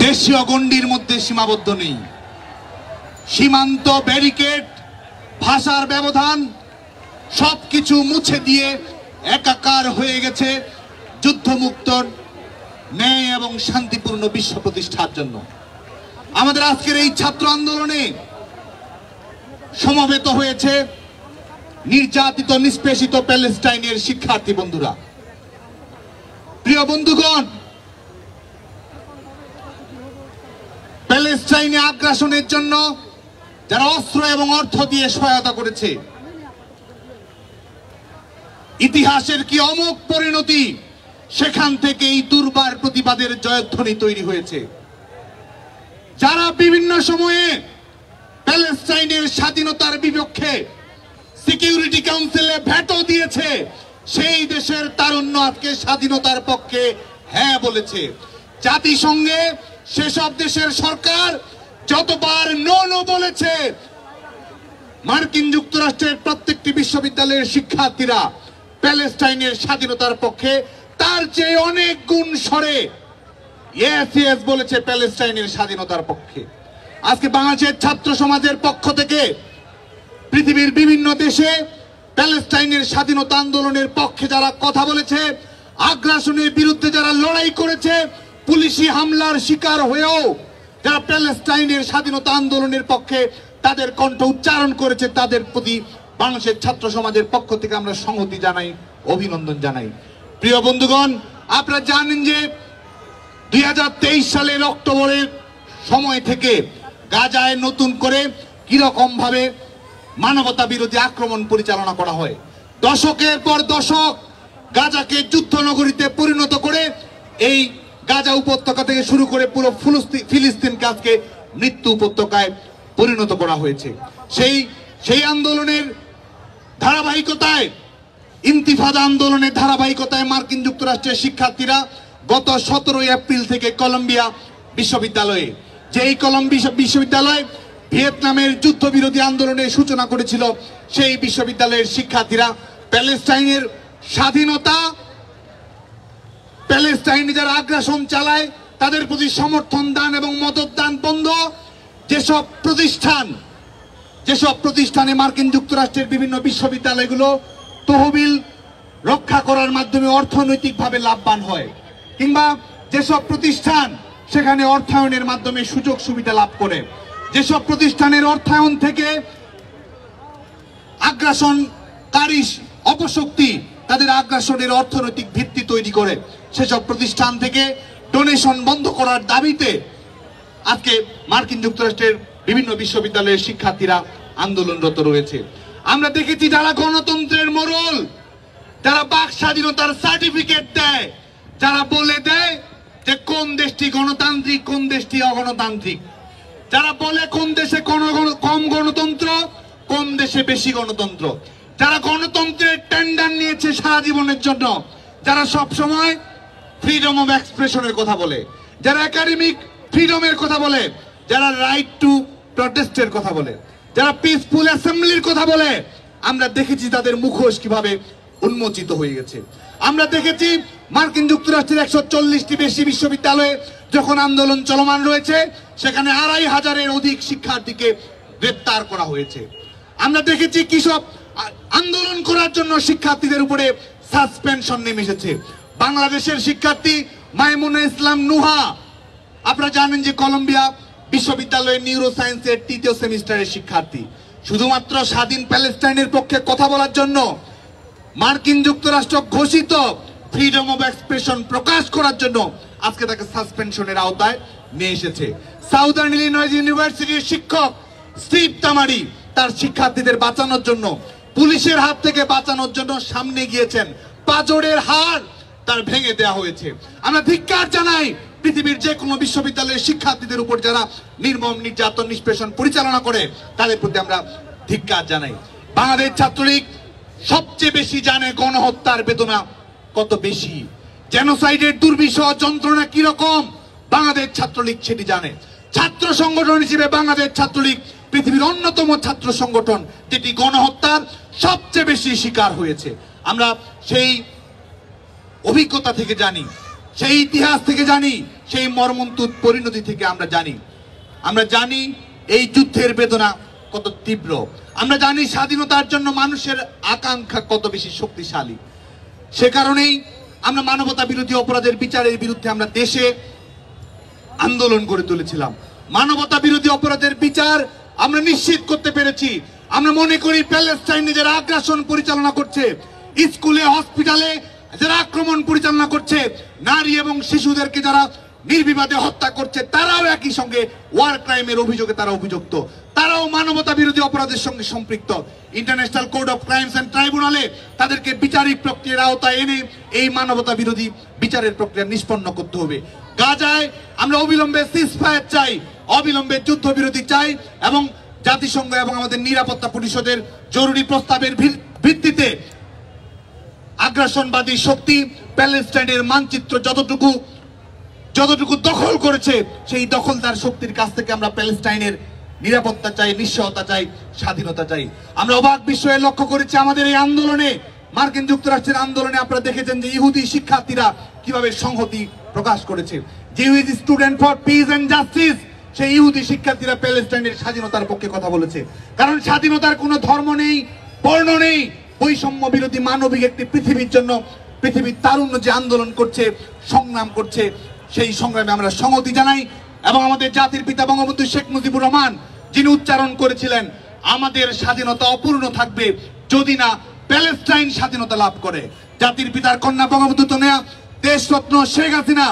দেশীয় গণ্ডির মধ্যে সীমাবদ্ধ নেই। সীমান্ত ব্যারিকেড, ভাষার ব্যবধান সবকিছু মুছে দিয়ে একাকার হয়ে গেছে যুদ্ধমুক্ত ন্যায় এবং শান্তিপূর্ণ বিশ্ব প্রতিষ্ঠার জন্য। আমাদের আজকের এই ছাত্র আন্দোলনে সমবেত হয়েছে নির্যাতিত নিষ্পেষিত প্যালেস্টাইনের শিক্ষার্থী বন্ধুরা। প্রিয় বন্ধুগণ, প্যালেস্টাইনে আগ্রাসনের জন্য যারা অস্ত্র এবং অর্থ দিয়ে সহায়তা করেছে, ইতিহাসের কি অমোঘ পরিণতি, সেখান থেকে এই দুর্বার প্রতিবাদের জয়ধ্বনি তৈরি হয়েছে। যারা বিভিন্ন সময়ে প্যালেস্টাইনের স্বাধীনতার বিপক্ষে সিকিউরিটি কাউন্সিলে ভেটো দিয়েছে, সেই দেশের তারুণ্য আজকে স্বাধীনতার পক্ষে হ্যাঁ বলেছে। জাতিসংঘে সেসব দেশের সরকার যতবার নো নো বলেছে, মার্কিন যুক্তরাষ্ট্রের প্রত্যেকটি বিশ্ববিদ্যালয়ের শিক্ষার্থীরা প্যালেস্টাইনের স্বাধীনতার পক্ষে তার চেয়ে অনেক গুণ সরে ইয়েস ইয়েস বলেছে প্যালেস্টাইনের স্বাধীনতার পক্ষে। আজকে বাংলাদেশের ছাত্র সমাজের পক্ষ থেকে পৃথিবীর বিভিন্ন দেশে প্যালেস্টাইনের স্বাধীনতা আন্দোলনের পক্ষে যারা কথা বলেছে, আগ্রাসনের বিরুদ্ধে যারা লড়াই করেছে, পুলিশি হামলার শিকার হয়েও যারা প্যালেস্টাইনের স্বাধীনতা আন্দোলনের পক্ষে তাদের কণ্ঠ উচ্চারণ করেছে, তাদের প্রতি বাংলাদেশের ছাত্র সমাজের পক্ষ থেকে আমরা সংহতি জানাই, অভিনন্দন জানাই। প্রিয় বন্ধুগণ, আপনারা জানেন যে 2023 সালের অক্টোবরের সময় থেকে গাজায় নতুন করে কিরকম ভাবে মানবতা বিরোধী আক্রমণ পরিচালনা করা হয়। দশকের পর দশক গাজাকে যুদ্ধ নগরীতে পরিণত করে এই গাজা উপত্যকা থেকে শুরু করে পুরো ফিলিস্তিনকে আজকে মৃত্যু উপত্যকায় পরিণত করা হয়েছে। সেই আন্দোলনের ধারাবাহিকতায়, ইন্তিফাদা আন্দোলনের ধারাবাহিকতায় মার্কিন যুক্তরাষ্ট্রের শিক্ষার্থীরা গত 17 এপ্রিল থেকে কলম্বিয়া বিশ্ববিদ্যালয়ে, যেই কলম্বিয়া বিশ্ববিদ্যালয় ভিয়েতনামের যুদ্ধবিরোধী আন্দোলনের সূচনা করেছিল, সেই বিশ্ববিদ্যালয়ের শিক্ষার্থীরা প্যালেস্টাইনের স্বাধীনতা, প্যালেস্টাইনে যারা আগ্রাসন চালায় তাদের প্রতি সমর্থন দান এবং মদত দান বন্ধ, যেসব প্রতিষ্ঠানে মার্কিন যুক্তরাষ্ট্রের বিভিন্ন বিশ্ববিদ্যালয়গুলো তহবিল রক্ষা করার মাধ্যমে অর্থনৈতিকভাবে লাভবান হয়, কিংবা যেসব প্রতিষ্ঠান সেখানে অর্থায়নের মাধ্যমে সুযোগ সুবিধা লাভ করে, যেসব প্রতিষ্ঠানের অর্থায়ন থেকে আগ্রাসনকারী অপশক্তি তাদের আগ্রাসনের অর্থনৈতিক ভিত্তি তৈরি করে, সেসব প্রতিষ্ঠান থেকে ডোনেশন বন্ধ করার দাবিতে আজকে মার্কিন যুক্তরাষ্ট্রের বিভিন্ন বিশ্ববিদ্যালয়ের শিক্ষার্থীরা আন্দোলনরত রয়েছে। আমরা দেখেছি যারা গণতন্ত্রের মোড়ল, যারা বাক স্বাধীনতার সার্টিফিকেট দেয়, যারা বলে দেয় যে কোন দেশটি গণতান্ত্রিক, কোন দেশটি অগণতান্ত্রিক, যারা বলে কোন দেশে কম গণতন্ত্র, কোন দেশে বেশি গণতন্ত্র, যারা গণতন্ত্রের টেন্ডার নিয়েছে সারা জীবনের জন্য, যারা সব সময় ফ্রিডম অফ এক্সপ্রেশনের কথা বলে, যারা একাডেমিক ফ্রিডমের কথা বলে, যারা রাইট টু প্রটেস্টের কথা বলে, যারা পিসফুল অ্যাসেম্বলির কথা বলে, আমরা দেখেছি তাদের মুখোশ কিভাবে উন্মোচিত হয়ে গেছে। আমরা দেখেছি মার্কিন যুক্তরাষ্ট্রের 140টি বেশি বিশ্ববিদ্যালয়ে যখন আন্দোলন চলমান রয়েছে, সেখানে 2500-এর অধিক শিক্ষার্থীকে গ্রেপ্তার করা হয়েছে। আমরা দেখেছি কিসব আন্দোলন করার জন্য শিক্ষার্থীদের উপরে সাসপেনশন নেমে এসেছে। বাংলাদেশের শিক্ষার্থী মাইমুনা ইসলাম নুহা, আপনারা জানেন যে কলম্বিয়া বিশ্ববিদ্যালয়ের নিউরো সায়েন্সের 3য় সেমিস্টারের শিক্ষার্থী, শুধুমাত্র স্বাধীন প্যালেস্টাইনের পক্ষে কথা বলার জন্য মার্কিন যুক্তরাষ্ট্র ঘোষিত ফ্রিডম অফ এক্সপ্রেশন প্রকাশ করার জন্য আজকে তাকে সাসপেনশনের আওতায় নিয়ে এসেছে। সাউদার্ন ইলিনয়েস ইউনিভার্সিটির শিক্ষক স্টিভ তামারি তার শিক্ষার্থীদের বাঁচানোর জন্য, পুলিশের হাত থেকে বাঁচানোর জন্য সামনে গিয়েছেন, পাঁজরের হাড় তার ভেঙে দেওয়া হয়েছে। আমরা ধিক্কার জানাই পৃথিবীর যে কোনো বিশ্ববিদ্যালয়ের শিক্ষার্থীদের উপর যারা নির্মম নির্যাতন নিষ্পেষণ পরিচালনা করে, তাদের প্রতি আমরা ধিক্কার জানাই। বাংলাদেশ ছাত্রলীগ সবচেয়ে বেশি জানে গণহত্যার বেদনা কত বেশি, জেনোসাইডের দুর্বিষহ যন্ত্রণা কিরকম, বাংলাদেশ ছাত্রলীগ সেটি জানে। ছাত্র সংগঠন হিসেবে বাংলাদেশ ছাত্রলীগ পৃথিবীর অন্যতম ছাত্র সংগঠন যেটি গণহত্যার সবচেয়ে বেশি শিকার হয়েছে। আমরা সেই অভিজ্ঞতা থেকে জানি, সেই ইতিহাস থেকে জানি, সেই মর্মন্তুদ পরিণতি থেকে আমরা জানি এই যুদ্ধের বেদনা কত তীব্র। আমরা জানি স্বাধীনতার জন্য মানুষের আকাঙ্ক্ষা কত বেশি শক্তিশালী। সে কারণেই আমরা মানবতা বিরোধী অপরাধের বিচারের বিরুদ্ধে আমরা দেশে আন্দোলন গড়ে তুলেছিলাম। মানবতা বিরোধী অপরাধের বিচার আমরা নিশ্চিত করতে পেরেছি। আমরা মনে করি প্যালেস্টাইনে যারা আগ্রাসন পরিচালনা করছে, স্কুলে হসপিটালে যারা আক্রমণ পরিচালনা করছে, নারী এবং শিশুদেরকে যারা নির্বিবাদে হত্যা করছে, তারাও একই সঙ্গে ওয়ার ক্রাইমের অভিযোগে তারা অভিযুক্ত, তারাও মানবতা বিরোধী অপরাধের সঙ্গে সম্পৃক্ত। International court of crimes and ট্রাইব্যুনালে তাদেরকে বিচারিক প্রক্রিয়ার আওতায় এনে এই মানবতা বিরোধী বিচারের প্রক্রিয়া নিষ্পন্ন করতে হবে। গাজায় আমরা অবিলম্বে সিজফায়ার চাই, অবিলম্বে যুদ্ধবিরতি চাই এবং জাতিসংঘ এবং আমাদের নিরাপত্তা পরিষদের জরুরি প্রস্তাবের ভিত্তিতে আগ্রাসনবাদী শক্তি প্যালেস্টাইনের মানচিত্র যতটুকু দখল করেছে, সেই দখলদার শক্তির কাছ থেকে আমরা প্যালেস্টাইনের নিরাপত্তা চাই, নিশ্চয়তা চাই, স্বাধীনতা চাই। আমরা অবাক বিস্ময়ে লক্ষ্য করেছি আমাদের এই আন্দোলনে, মার্কিন যুক্তরাষ্ট্রের আন্দোলনে আপনারা দেখেছেন যে ইহুদি শিক্ষার্থীরা কিভাবে সংহতি প্রকাশ করেছে। Jewish student for peace and justice, সেই ইহুদি শিক্ষার্থীরা প্যালেস্টাইনের স্বাধীনতার পক্ষে কথা বলেছে। কারণ স্বাধীনতার কোনো ধর্ম নেই, বর্ণ নেই, বৈষম্য বিরোধী মানবিক একটি পৃথিবীর জন্য পৃথিবীর তারুণ্য যে আন্দোলন করছে, সংগ্রাম করছে, সেই সংগ্রামে আমরা সংহতি জানাই। এবং আমাদের জাতির পিতা বঙ্গবন্ধু শেখ মুজিবুর রহমান যিনি উচ্চারণ করেছিলেন, আমাদের স্বাধীনতা অপূর্ণ থাকবে যদি না প্যালেস্টাইন স্বাধীনতা লাভ করে। জাতির পিতার কন্যা বঙ্গবন্ধু তনয়া, দেশরত্ন শেখ হাসিনা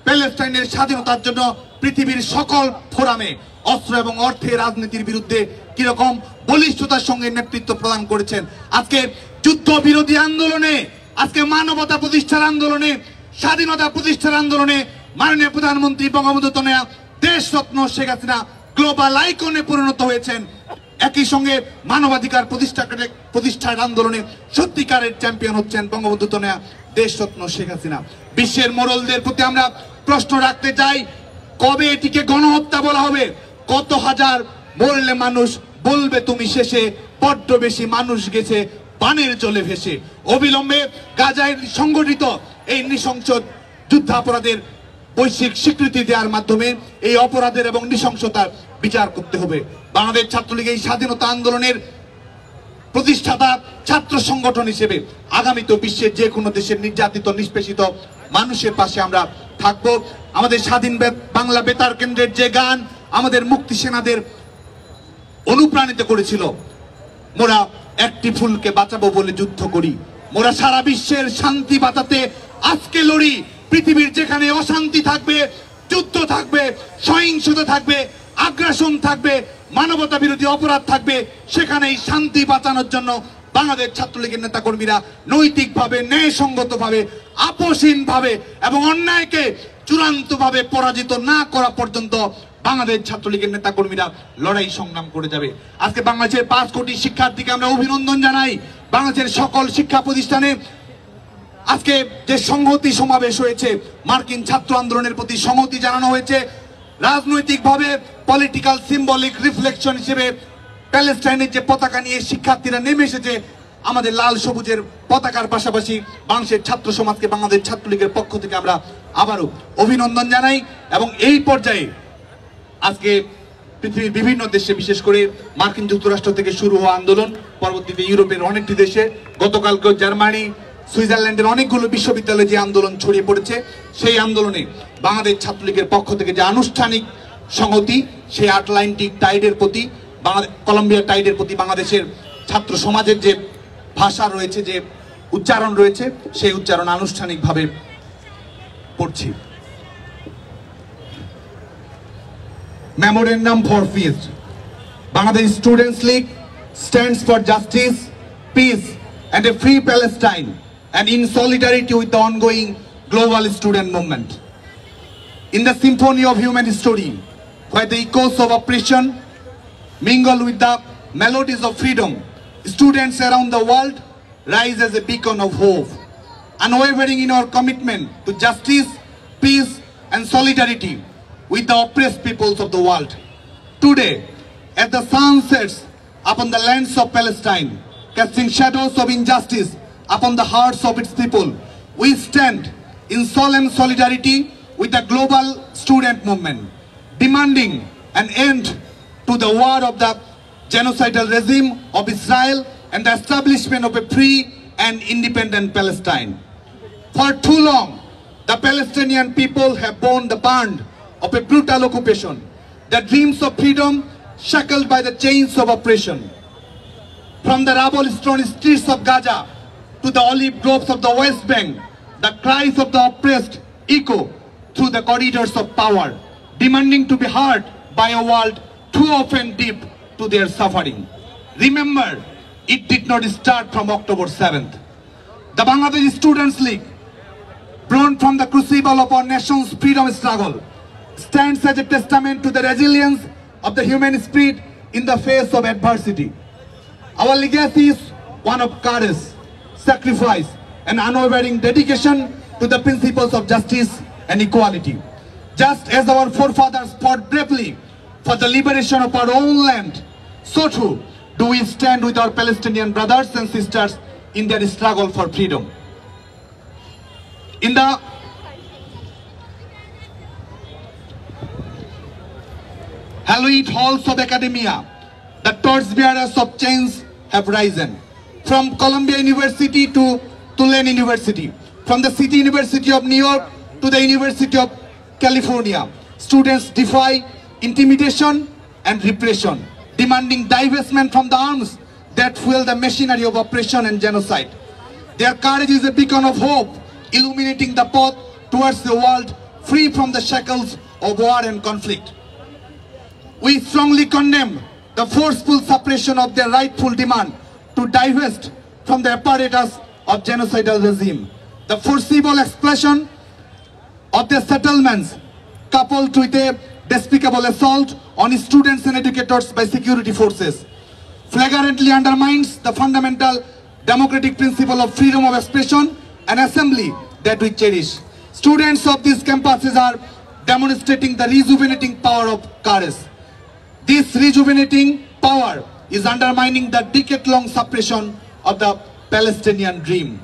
প্যালেস্টাইনের স্বাধীনতার জন্য পৃথিবীর সকল ফোরামে অস্ত্র এবং অর্থের রাজনীতির বিরুদ্ধে কিরকম বলিষ্ঠতার সঙ্গে নেতৃত্ব প্রদান করেছেন। আজকে যুদ্ধ বিরোধী আন্দোলনে, আজকে মানবতা প্রতিষ্ঠার আন্দোলনে, স্বাধীনতা প্রতিষ্ঠার আন্দোলনে মাননীয় প্রধানমন্ত্রী বঙ্গবন্ধু তনয়া, দেশরত্ন শেখ হাসিনা গ্লোবাল আইকনে পরিণত হয়েছেন। একই সঙ্গে মানবাধিকার প্রতিষ্ঠার আন্দোলনে সত্যিকারের চ্যাম্পিয়ন হচ্ছেন বঙ্গবন্ধু তনয়া, দেশরত্ন শেখ হাসিনা। বিশ্বের মোড়লদের প্রতি আমরা প্রশ্ন রাখতে চাই, কবে এটিকে গণহত্যা বলা হবে? কত হাজার মরলে মানুষ বলবে তুমি শেষে, বড্ড বেশি মানুষ গেছে বানের জলে ভেসে। অবিলম্বে গাজায় সংগঠিত এই নৃশংস যুদ্ধাপরাধের বৈশ্বিক স্বীকৃতি দেওয়ার মাধ্যমে এই অপরাধের এবং নৃশংসতার বিচার করতে হবে। বাংলাদেশ ছাত্রলীগ এই স্বাধীনতা আন্দোলনের প্রতিষ্ঠাতা ছাত্র সংগঠন হিসেবে আগামীতে বিশ্বের যে কোনো দেশের নির্যাতিত নিষ্পেষিত মানুষের পাশে আমরা থাকবো। আমাদের স্বাধীন বাংলা বেতার কেন্দ্রের যে গান আমাদের মুক্তি সেনাদের অনুপ্রাণিত করেছিল, মোরা একটি ফুলকে বাঁচাবো বলে যুদ্ধ করি, মোরা সারা বিশ্বের শান্তি বাঁচাতে আজকে লড়ি। পৃথিবীর যেখানে অশান্তি থাকবে, যুদ্ধ থাকবে, সহিংসতা থাকবে, আগ্রাসন থাকবে, মানবতা বিরোধী অপরাধ থাকবে, সেখানেই শান্তি বাঁচানোর জন্য বাংলাদেশ ছাত্রলীগের নেতাকর্মীরা নৈতিকভাবে, ন্যায়সঙ্গতভাবে, আপোষহীনভাবে এবং অন্যায়কে চূড়ান্তভাবে পরাজিত না করা পর্যন্ত বাংলাদেশ ছাত্রলীগের নেতাকর্মীরা লড়াই সংগ্রাম করে যাবে। আজকে বাংলাদেশের 5 কোটি শিক্ষার্থীকে আমরা অভিনন্দন জানাই। বাংলাদেশের সকল শিক্ষা প্রতিষ্ঠানে আজকে যে সংহতি সমাবেশ হয়েছে, মার্কিন ছাত্র আন্দোলনের প্রতি সংহতি জানানো হয়েছে। রাজনৈতিকভাবে পলিটিক্যাল সিম্বলিক রিফ্লেকশন হিসেবে প্যালেস্টাইনের যে পতাকা নিয়ে শিক্ষার্থীরা নেমে এসেছে, আমাদের লাল সবুজের পতাকার পাশাপাশি বাংলাদেশের ছাত্র সমাজকে বাংলাদেশ ছাত্রলীগের পক্ষ থেকে আমরা আবারও অভিনন্দন জানাই। এবং এই পর্যায়ে আজকে পৃথিবীর বিভিন্ন দেশে, বিশেষ করে মার্কিন যুক্তরাষ্ট্র থেকে শুরু হওয়া আন্দোলন পরবর্তীতে ইউরোপের অনেকটি দেশে, গতকালকে জার্মানি, সুইজারল্যান্ডের অনেকগুলো বিশ্ববিদ্যালয়ে যে আন্দোলন ছড়িয়ে পড়েছে, সেই আন্দোলনে বাংলাদেশ ছাত্রলীগের পক্ষ থেকে যে আনুষ্ঠানিক সংহতি, সেই আটলান্টিক টাইডের প্রতি, কলম্বিয়া টাইডের প্রতি বাংলাদেশের ছাত্র সমাজের যে ভাষা রয়েছে, যে উচ্চারণ রয়েছে, সেই উচ্চারণ আনুষ্ঠানিকভাবে পড়ছি। Memorandum for Peace. Bangladesh Students League stands for justice, peace and a free Palestine, and in solidarity with the ongoing global student movement. In the symphony of human story, where the echoes of oppression mingle with the melodies of freedom, students around the world rise as a beacon of hope, unwavering in our commitment to justice, peace and solidarity with the oppressed peoples of the world. Today, as the sun sets upon the lands of Palestine, casting shadows of injustice upon the hearts of its people, we stand in solemn solidarity with the global student movement, demanding an end to the war of the genocidal regime of Israel and the establishment of a free and independent Palestine. For too long, the Palestinian people have borne the brunt of a brutal occupation, their dreams of freedom shackled by the chains of oppression. From the rubble-strewn streets of Gaza to the olive groves of the West Bank, the cries of the oppressed echo through the corridors of power, demanding to be heard by a world too often deep to their suffering. Remember, it did not start from October 7th. The Bangladesh Students' League, born from the crucible of our nation's freedom struggle, stands as a testament to the resilience of the human spirit in the face of adversity. Our legacy is one of courage, sacrifice, and unwavering dedication to the principles of justice and equality. Just as our forefathers fought bravely for the liberation of our own land, so too do we stand with our Palestinian brothers and sisters in their struggle for freedom. In the hallowed halls of academia, the torchbearers of change have risen. From Columbia University to Tulane University, from the City University of New York to the University of California, students defy intimidation and repression, demanding divestment from the arms that fuel the machinery of oppression and genocide. Their courage is a beacon of hope, illuminating the path towards a world free from the shackles of war and conflict. We strongly condemn the forceful suppression of their rightful demand to divest from the apparatus of genocidal regime. The forcible exploitation of their settlements, coupled with a despicable assault on students and educators by security forces, flagrantly undermines the fundamental democratic principle of freedom of expression and assembly that we cherish. Students of these campuses are demonstrating the rejuvenating power of courage. This rejuvenating power is undermining the decade-long suppression of the Palestinian dream.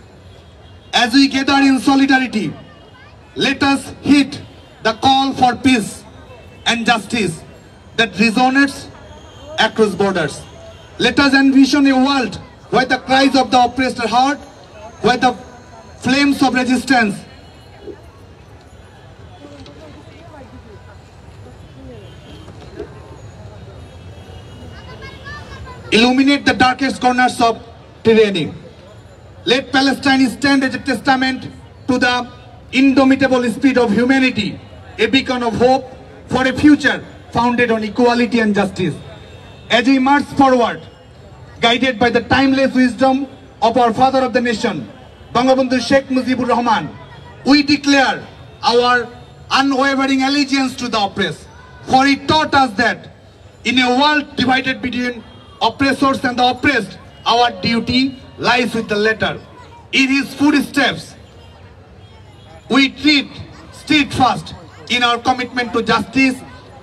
As we gather in solidarity, let us heed the call for peace and justice that resonates across borders. Let us envision a world where the cries of the oppressed are heard, where the flames of resistance illuminate the darkest corners of tyranny. Let Palestine stand as a testament to the indomitable spirit of humanity, a beacon of hope for a future founded on equality and justice. As we march forward, guided by the timeless wisdom of our father of the nation, Bangabandhu Sheikh Mujibur Rahman, we declare our unwavering allegiance to the oppressed. For he taught us that in a world divided between oppressors and the oppressed, our duty lies with the latter. In his footsteps, we tread steadfast in our commitment to justice,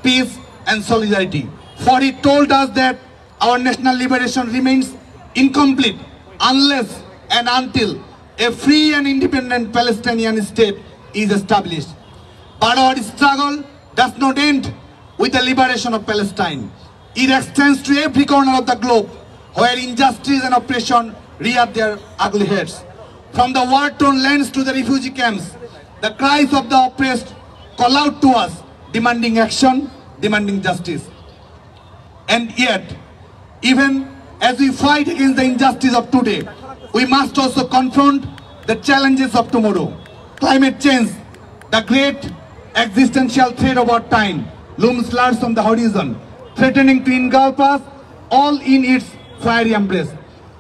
peace, and solidarity. For he told us that our national liberation remains incomplete unless and until a free and independent Palestinian state is established. But our struggle does not end with the liberation of Palestine. It extends to every corner of the globe where injustice and oppression rear their ugly heads. From the war-torn lands to the refugee camps, the cries of the oppressed call out to us, demanding action, demanding justice. And yet, even as we fight against the injustice of today, we must also confront the challenges of tomorrow. Climate change, the great existential threat of our time, looms large on the horizon, threatening to engulf us all in its fiery embrace.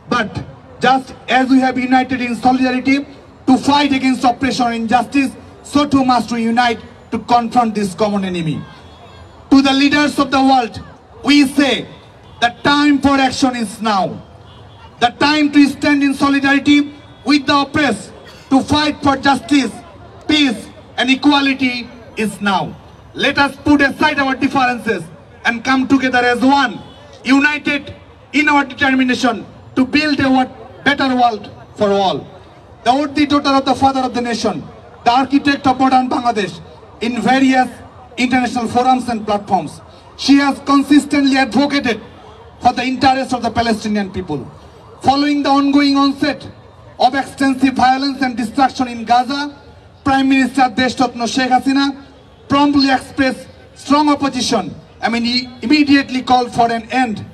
But just as we have united in solidarity to fight against oppression and injustice, so too must we unite to confront this common enemy. To the leaders of the world, we say, the time for action is now. The time to stand in solidarity with the oppressed, to fight for justice, peace, and equality is now. Let us put aside our differences and come together as one, united in our determination to build a better world for all. The worthy daughter of the father of the nation, the architect of modern Bangladesh, in various international forums and platforms. She has consistently advocated for the interests of the Palestinian people. Following the ongoing onset of extensive violence and destruction in Gaza, Prime Minister Deshtotno Sheikh Hasina promptly expressed strong opposition and immediately called for an end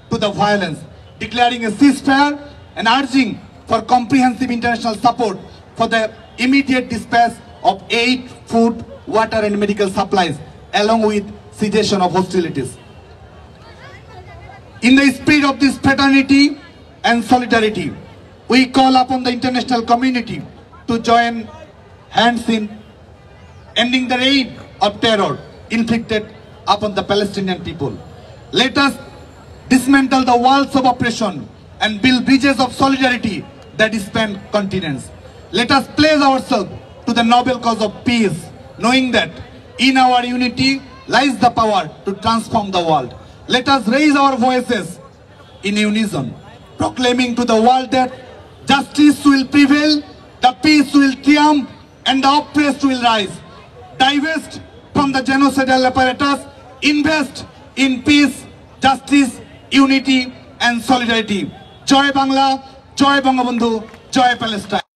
to the violence, declaring a ceasefire and urging for comprehensive international support for the immediate dispatch of aid, food, water and medical supplies, along with cessation of hostilities. In the spirit of this fraternity and solidarity, we call upon the international community to join hands in ending the reign of terror inflicted upon the Palestinian people. Let us dismantle the walls of oppression and build bridges of solidarity that span continents. Let us pledge ourselves to the noble cause of peace, knowing that in our unity lies the power to transform the world. Let us raise our voices in unison, proclaiming to the world that justice will prevail, the peace will triumph, and the oppressed will rise. Divest from the genocidal apparatus, invest in peace, justice, unity, and solidarity. Joy Bangla, Joy Bangabandhu, Joy Palestine.